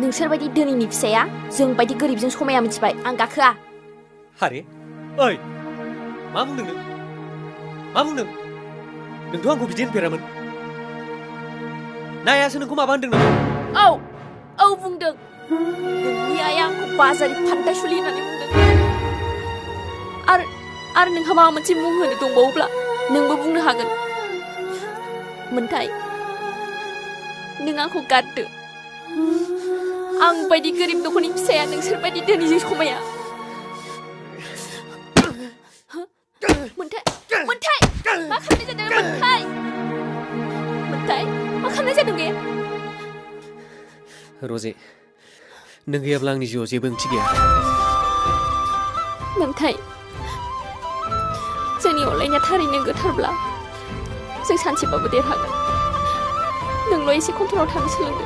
नोंसोर बायदि धोनिनि फिसाया जों बायदि गोरिबजों समाया मिथिबाय आं गाखोआ हारे ओइ मा बुंदों नों मा बुंदों नोंथ' आंखौ बिदि होनफेरामोन नायासो नोंखौ माबा होनदों नामा औ बुंदों नोंनि आइया आंखौ बाजारि फान्थायसुलि होननानै बुंदों आरो नोंहा माबा मोनसे मुं होनो दंबावोब्ला नोंबो बुंनो हागोन मोन्थाय नों आंखौ गारदो आं बायदि गोरिब नखरनि फिसाया नोंसोर बायदि धोनिजों समाया मोन्थाय मा खालामनाय जादों मोन्थाय मा खालामनाय जादों बे रजे नों गैयाब्ला आंनि जिउआव जेबो ओंथि गैया मोन्थाय जोंनि अनलायनाया थारैनो गोथारब्ला जों सानसेबाबो देरहागोन नोंल' एसे कन्ट्रलाव थानो सोलोंदो